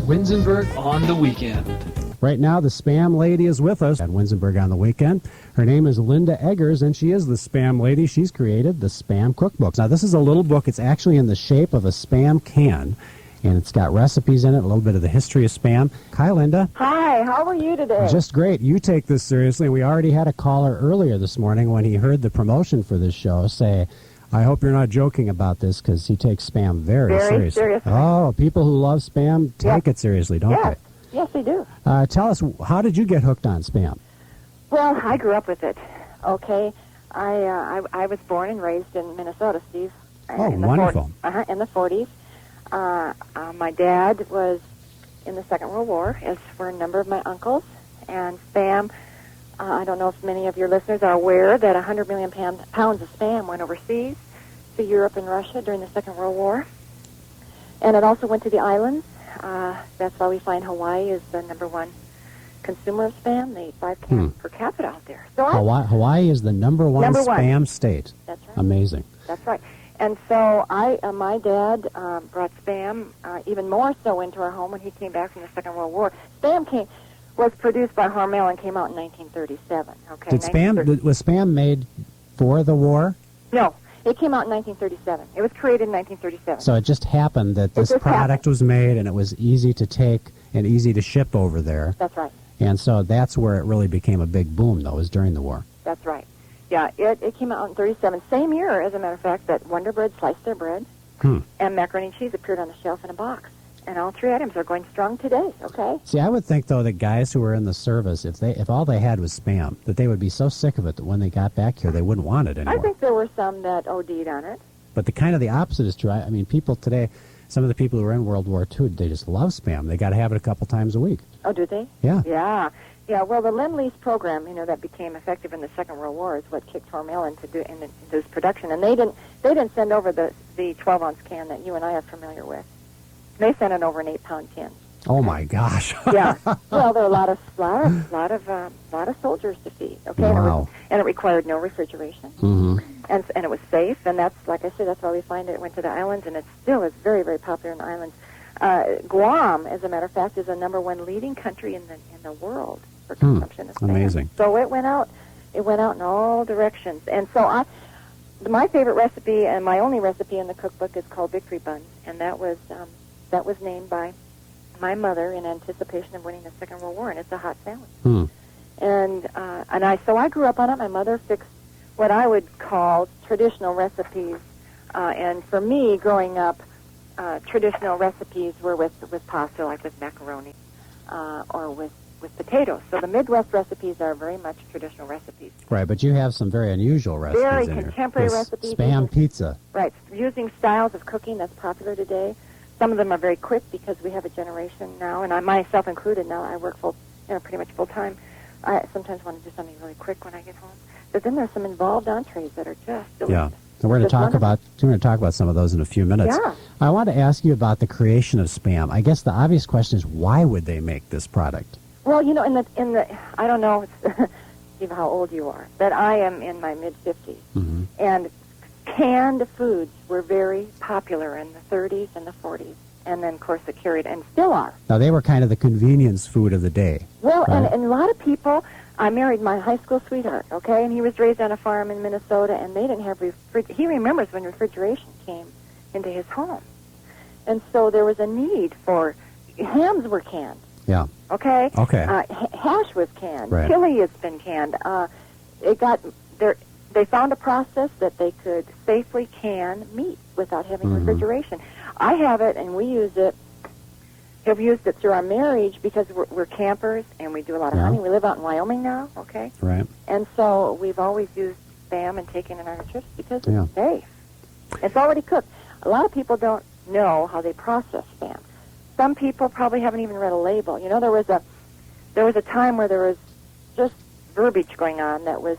Winzenburg on the weekend. Right now, the Spam Lady is with us at Winzenburg on the weekend. Her name is Linda Eggars, and she is the Spam Lady. She's created the Spam Cookbook. Now, this is a little book. It's actually in the shape of a Spam can, and it's got recipes in it, a little bit of the history of Spam. Hi, Linda. Hi, how are you today? Just great. You take this seriously. We already had a caller earlier this morning when he heard the promotion for this show say, I hope you're not joking about this, because he takes Spam very seriously. Oh, people who love Spam take it seriously, don't they? Yes, they do. Tell us, how did you get hooked on Spam? Well, I grew up with it. Okay, I was born and raised in Minnesota, Steve. Oh, wonderful. In the 40s. My dad was in the Second World War, as were a number of my uncles. And Spam, I don't know if many of your listeners are aware that 100 million pounds of Spam went overseas to Europe and Russia during the Second World War. And it also went to the islands. That's why we find Hawaii is the number one consumer of Spam. They eat 5 cans per capita out there. So Hawaii is the number one Spam state. That's right. Amazing. That's right. And so my dad brought Spam even more so into our home when he came back from the Second World War. Spam was produced by Hormel and came out in 1937. Okay. Was Spam made for the war? No. It came out in 1937. It was created in 1937. So it just happened that this product was made, and it was easy to take and easy to ship over there. That's right. And so that's where it really became a big boom, though, was during the war. That's right. Yeah, it came out in 37. Same year, as a matter of fact, that Wonder Bread sliced their bread, and macaroni and cheese appeared on the shelf in a box. And all 3 items are going strong today, okay? See, I would think, though, that guys who were in the service, if all they had was Spam, that they would be so sick of it that when they got back here, they wouldn't want it anymore. I think there were some that OD'd on it. But the opposite is true. I mean, people today, some of the people who were in World War II, they just love Spam. They got to have it a couple times a week. Oh, do they? Yeah. Yeah, well, the Lend-Lease program, that became effective in the Second World War is what kicked Hormel into this production. And they didn't send over the 12-ounce can that you and I are familiar with. They sent it over an 8-pound tin. Oh my gosh! Yeah. Well, there are a lot of soldiers to feed. Okay. Wow. And it required no refrigeration. Mm-hmm. And it was safe. And that's, like I said, that's why we find it. It went to the islands, and it still is very, very popular in the islands. Guam, as a matter of fact, is the number one leading country in the world for consumption of Spam. Amazing. So it went out in all directions. And so my favorite recipe and my only recipe in the cookbook is called Victory Buns, and that was named by my mother in anticipation of winning the Second World War, and it's a hot sandwich. And I grew up on it. My mother fixed what I would call traditional recipes, and for me, growing up, traditional recipes were with pasta, like with macaroni, or with potatoes. So the Midwest recipes are very much traditional recipes. Right, but you have some very unusual recipes very in contemporary recipes. Spam pizza. Right, using styles of cooking that's popular today. Some of them are very quick because we have a generation now, and I myself included now. I work pretty much full time. I sometimes want to do something really quick when I get home. But then there's some involved entrees that are just delicious. Yeah. And we're going to talk about some of those in a few minutes. Yeah. I want to ask you about the creation of Spam. I guess the obvious question is, why would they make this product? Well, in the I don't know Steve, how old you are, but I am in my mid-50s, and canned foods were very popular in the 30s and the 40s, and then, of course, it carried, and still are. Now, they were kind of the convenience food of the day. Well, right? and a lot of people, I married my high school sweetheart, okay, and he was raised on a farm in Minnesota, and they didn't have he remembers when refrigeration came into his home. And so there was a need for, hams were canned. Yeah. Okay? Okay. Hash was canned. Right. Chili has been canned. They found a process that they could safely can meat without having refrigeration. I have it, and we use it. Have used it through our marriage because we're campers and we do a lot of hunting. We live out in Wyoming now, okay? Right. And so we've always used Spam and taken it on our trips because it's safe. It's already cooked. A lot of people don't know how they process Spam. Some people probably haven't even read a label. There was a time where there was just verbiage going on that was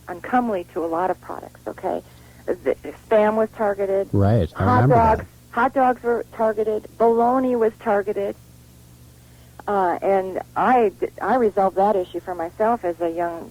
uncomely to a lot of products, okay? The Spam was targeted. Right. Hot dogs were targeted. Bologna was targeted. And I resolved that issue for myself as a young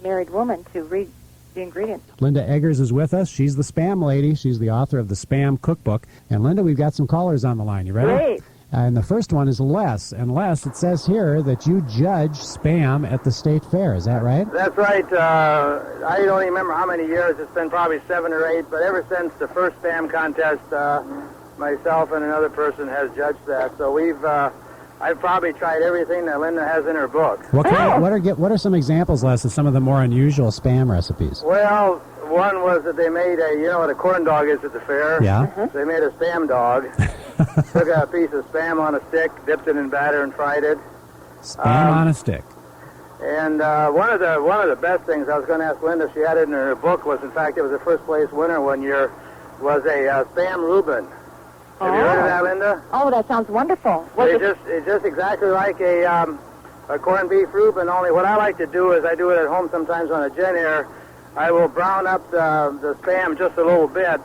married woman to read the ingredients. Linda Eggars is with us. She's the Spam Lady. She's the author of the Spam Cookbook. And Linda, we've got some callers on the line. You ready? Great. And the first one is Les. And Les, it says here that you judge Spam at the state fair. Is that right? That's right. I don't even remember how many years. It's been probably 7 or 8. But ever since the first Spam contest, myself and another person has judged that. So I've probably tried everything that Linda has in her book. What are some examples, Les, of some of the more unusual Spam recipes? Well, one was that they made you know what a corn dog is at the fair? Yeah. They made a Spam dog. Took a piece of Spam on a stick, dipped it in batter, and fried it. Spam on a stick. And one of the best things I was going to ask Linda if she had it in her book was, in fact, it was the first place winner one year, was a Spam Reuben. Have you heard of that, Linda? Oh, that sounds wonderful. It's just exactly like a corned beef Reuben, only what I like to do is I do it at home sometimes on a gin air. I will brown up the Spam just a little bit,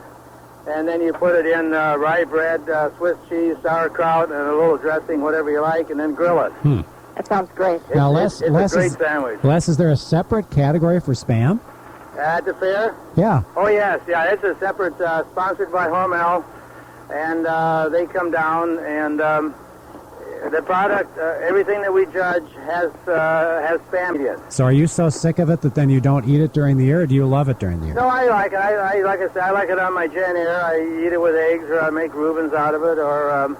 and then you put it in rye bread, Swiss cheese, sauerkraut, and a little dressing, whatever you like, and then grill it. That sounds great. Now, it's a great sandwich. Les, is there a separate category for Spam? At the fair? Yeah. Oh, yes. Yeah, it's a separate, sponsored by Hormel, and they come down, and the product, everything that we judge has Spam in it. So are you so sick of it that then you don't eat it during the year, or do you love it during the year? No, I like it. Like I said, I like it on my gin air. I eat it with eggs, or I make Reubens out of it, or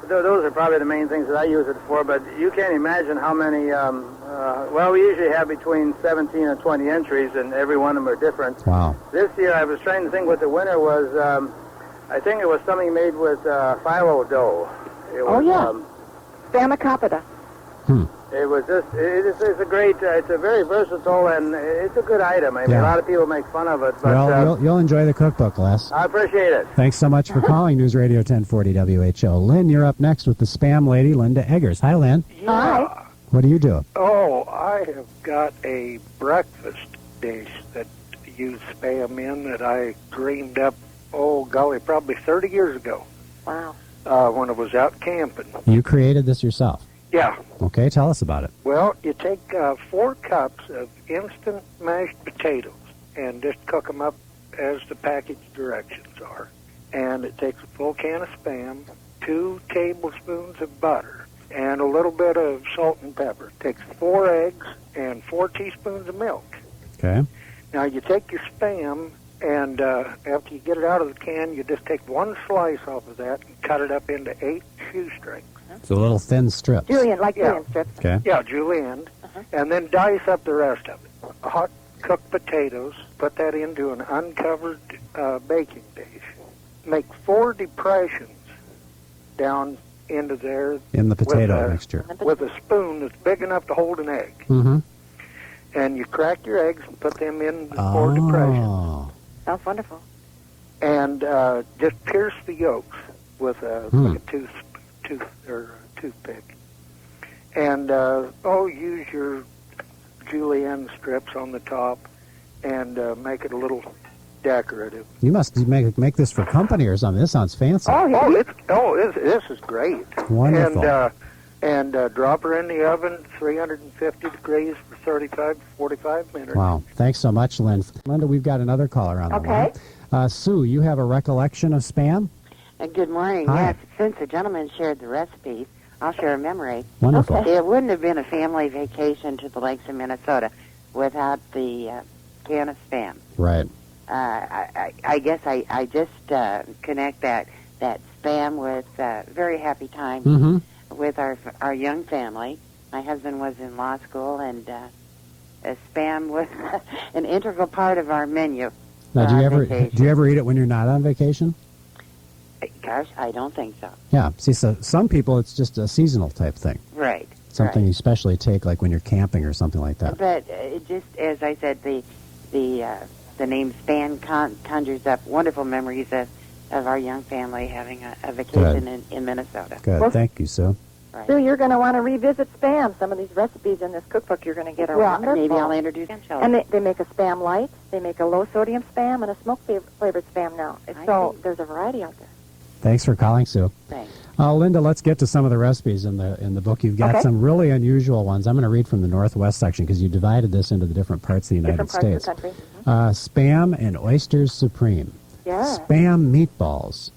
those are probably the main things that I use it for. But you can't imagine how many. Well, we usually have between 17 and 20 entries, and every one of them are different. Wow. This year, I was trying to think what the winner was. I think it was something made with phyllo dough. Spamacopita. It was just, it's a great, it's a very versatile, and it's a good item. I mean, a lot of people make fun of it, but... Well, you'll enjoy the cookbook, Les. I appreciate it. Thanks so much for calling News Radio 1040 WHO. Lynn, you're up next with the Spam lady, Linda Eggars. Hi, Lynn. Hi. What do you do? Oh, I have got a breakfast dish that used Spam in that I dreamed up, oh, golly, probably 30 years ago. Wow. When I was out camping. You created this yourself? Yeah. Okay, tell us about it. Well, you take 4 cups of instant mashed potatoes and just cook them up as the package directions are. And it takes a full can of Spam, 2 tablespoons of butter, and a little bit of salt and pepper. It takes 4 eggs and 4 teaspoons of milk. Okay. Now, you take your Spam, and after you get it out of the can, you just take 1 slice off of that and cut it up into 8 shoestrings. It's a little thin strips. Julienne strips. Okay. Yeah, julienne. And then dice up the rest of it. Hot cooked potatoes, put that into an uncovered baking dish. Make 4 depressions down into there. In the potato mixture. With a spoon that's big enough to hold an egg. Mm-hmm. And you crack your eggs and put them in the 4 depressions. Sounds wonderful. And just pierce the yolks with like a toothpick. And use your julienne strips on the top and make it a little decorative. You must make this for company or something. This sounds fancy. This is great. Wonderful. And drop her in the oven, 350 degrees for 35 to 45 minutes. Wow. Thanks so much, Lynn. Linda, we've got another caller on the line. Sue, you have a recollection of Spam? Good morning. Hi. Yes, since the gentleman shared the recipe, I'll share a memory. Wonderful. It wouldn't have been a family vacation to the lakes of Minnesota without the can of Spam. Right. I guess I just connect that Spam with very happy time with our young family. My husband was in law school, and Spam was an integral part of our menu. Now, do you ever eat it when you're not on vacation? Gosh, I don't think so. Yeah. See, so some people, it's just a seasonal type thing. Right. Something you especially take, like when you're camping or something like that. But just as I said, the name Spam conjures up wonderful memories of our young family having a vacation in Minnesota. Good. Well, thank you, Sue. Right. Sue, you're going to want to revisit Spam. Some of these recipes in this cookbook you're going to get are wonderful. Maybe I'll introduce them. And they make a Spam light, they make a low-sodium Spam, and a smoke-flavored Spam now. So there's a variety out there. Thanks for calling, Sue. Thanks. Linda, let's get to some of the recipes in the book. You've got some really unusual ones. I'm going to read from the Northwest section because you divided this into the different parts of the United States. Different parts of the country. Spam and oysters supreme. Yeah. Spam meatballs.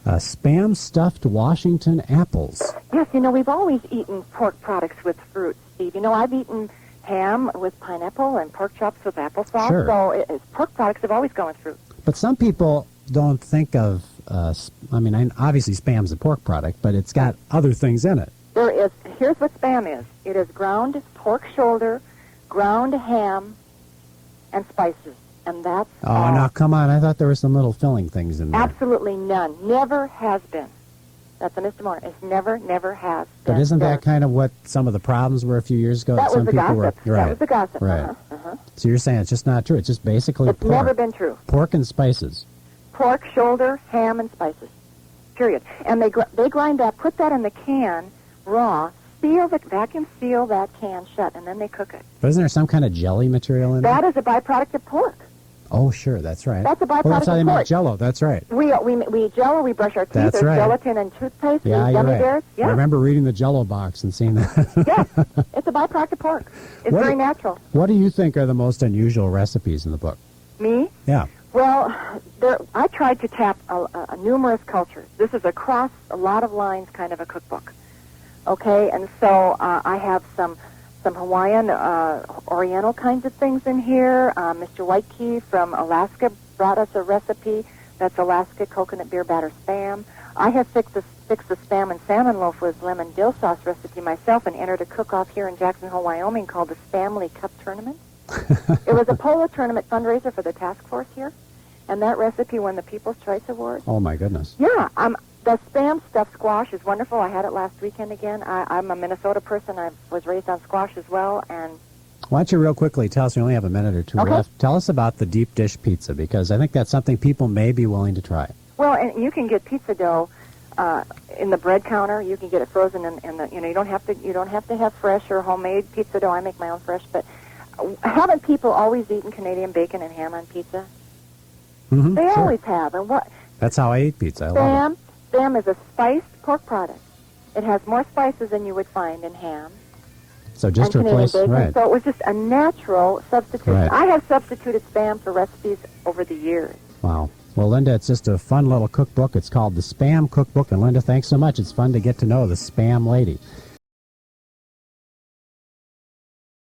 Spam stuffed Washington apples. Yes, we've always eaten pork products with fruit, Steve. I've eaten ham with pineapple and pork chops with applesauce. Sure. So pork products have always gone with fruit. But some people don't think of, obviously Spam's a pork product, but it's got other things in it. Here's what Spam is. It is ground pork shoulder, ground ham, and spices. And that's all. Now, come on. I thought there were some little filling things in there. Absolutely none. Never has been. That's a misdemeanor. It's never has been. But isn't that kind of what some of the problems were a few years ago? That was some the people gossip. Right. That was the gossip. Right. So you're saying it's just not true. It's just basically It's pork. never been true. Pork and spices. Pork, shoulder, ham, and spices. Period. And they grind that, put that in the can raw, vacuum seal that can shut, and then they cook it. But isn't there some kind of jelly material in That it? is a byproduct of pork. Oh, sure, that's right. That's a byproduct that's how they of make pork. Jello. That's right. We Jello, we brush our teeth. That's There's right. gelatin and toothpaste. Yeah, There's you're gummy right. bears. Yeah. I remember reading the Jello box and seeing that. Yes, it's a byproduct of pork. It's very natural. What do you think are the most unusual recipes in the book? Me? Yeah. Well, I tried to tap numerous cultures. This is across a lot of lines kind of a cookbook. Okay, and so I have some Hawaiian, Oriental kinds of things in here. Mr. Whitekey from Alaska brought us a recipe that's Alaska coconut beer batter Spam. I have fixed the Spam and salmon loaf with lemon dill sauce recipe myself and entered a cook-off here in Jackson Hole, Wyoming called the Spamley Cup Tournament. It was a polo tournament fundraiser for the task force here, and that recipe won the People's Choice Award. Oh, my goodness. Yeah, the Spam stuffed squash is wonderful. I had it last weekend again. I'm a Minnesota person. I was raised on squash as well, and Why don't you real quickly tell us, we only have a minute or two left, tell us about the deep dish pizza, because I think that's something people may be willing to try. Well, and you can get pizza dough in the bread counter. You can get it frozen in the, you don't have to have fresh or homemade pizza dough. I make my own fresh, but haven't people always eaten Canadian bacon and ham on pizza? Mm-hmm, They sure. always have. And what? That's how I eat pizza. I love it. Spam is a spiced pork product. It has more spices than you would find in ham. So just and replace, Canadian bacon. right. So it was just a natural substitution. Right. I have substituted Spam for recipes over the years. Wow. Well, Linda, it's just a fun little cookbook. It's called the Spam Cookbook. And Linda, thanks so much. It's fun to get to know the Spam lady.